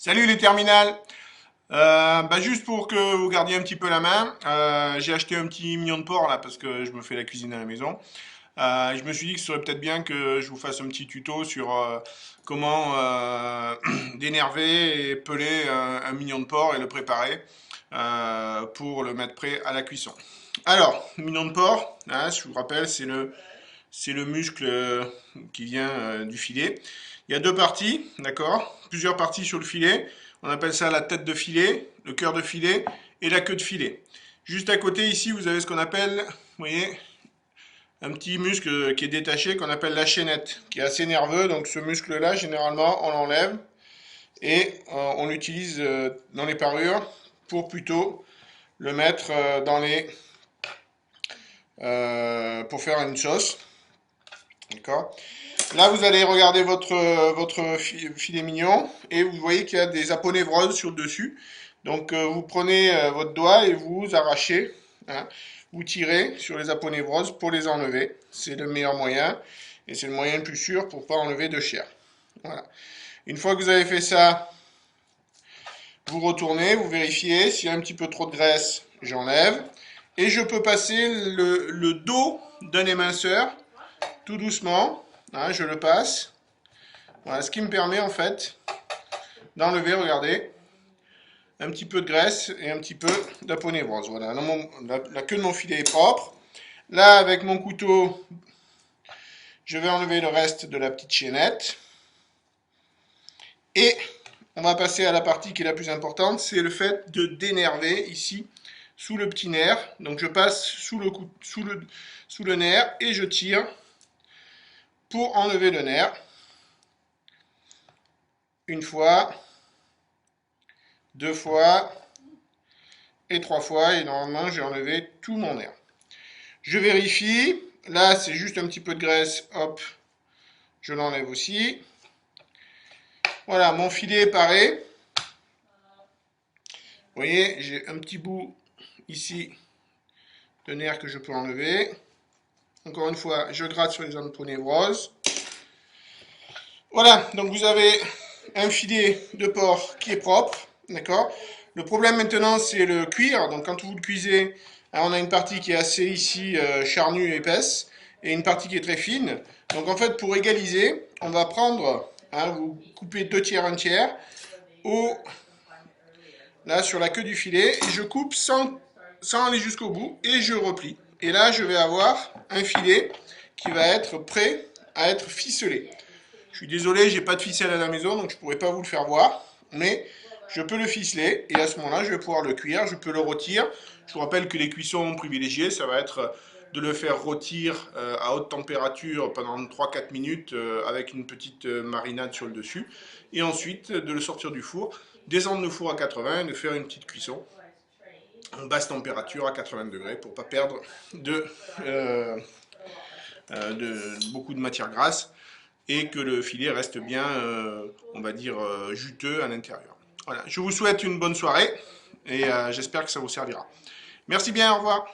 Salut les terminales. Juste pour que vous gardiez un petit peu la main, j'ai acheté un petit mignon de porc là parce que je me fais la cuisine à la maison. Je me suis dit que ce serait peut-être bien que je vous fasse un petit tuto sur comment dénerver et peler un mignon de porc et le préparer pour le mettre prêt à la cuisson. Alors, mignon de porc, hein, je vous rappelle, c'est le muscle qui vient du filet. Il y a deux parties, d'accord? Plusieurs parties sur le filet. On appelle ça la tête de filet, le cœur de filet et la queue de filet. Juste à côté ici, vous avez ce qu'on appelle, vous voyez, un petit muscle qui est détaché qu'on appelle la chaînette, qui est assez nerveux. Donc ce muscle-là, généralement, on l'enlève et on l'utilise dans les parures pour plutôt le mettre pour faire une sauce. D'accord? Là, vous allez regarder votre filet mignon et vous voyez qu'il y a des aponevroses sur le dessus. Donc, vous prenez votre doigt et vous arrachez, hein, vous tirez sur les aponevroses pour les enlever. C'est le meilleur moyen et c'est le moyen le plus sûr pour ne pas enlever de chair. Voilà. Une fois que vous avez fait ça, vous retournez, vous vérifiez. S'il y a un petit peu trop de graisse, j'enlève. Et je peux passer le dos d'un éminceur tout doucement, hein, je le passe. Voilà, ce qui me permet en fait d'enlever, regardez, un petit peu de graisse et un petit peu d'aponevrose. Voilà, la queue de mon filet est propre. Là, avec mon couteau, je vais enlever le reste de la petite chaînette. Et on va passer à la partie qui est la plus importante, c'est le fait de dénerver ici, sous le petit nerf. Donc je passe sous le nerf et je tire pour enlever le nerf. Une fois, deux fois et trois fois. Et normalement, j'ai enlevé tout mon nerf. Je vérifie. Là, c'est juste un petit peu de graisse. Hop, je l'enlève aussi. Voilà, mon filet est paré. Vous voyez, j'ai un petit bout ici de nerf que je peux enlever. Encore une fois, je gratte sur les aponevroses. Voilà, donc vous avez un filet de porc qui est propre, d'accord? Le problème maintenant, c'est le cuir. Donc quand vous le cuisez, on a une partie qui est assez ici charnue et épaisse, et une partie qui est très fine. Donc en fait, pour égaliser, on va prendre, hein, vous coupez 2 tiers, 1 tiers, là sur la queue du filet, et je coupe sans aller jusqu'au bout, et je replie. Et là, je vais avoir un filet qui va être prêt à être ficelé. Je suis désolé, j'ai pas de ficelle à la maison, donc je pourrais pas vous le faire voir, mais je peux le ficeler, et à ce moment-là, je vais pouvoir le cuire, je peux le rôtir. Je vous rappelle que les cuissons privilégiées, ça va être de le faire rôtir à haute température pendant 3-4 minutes avec une petite marinade sur le dessus, et ensuite de le sortir du four, descendre le four à 80 et de faire une petite cuisson en basse température à 80 degrés pour pas perdre beaucoup de matière grasse et que le filet reste bien, on va dire, juteux à l'intérieur. Voilà, je vous souhaite une bonne soirée et j'espère que ça vous servira. Merci bien, au revoir.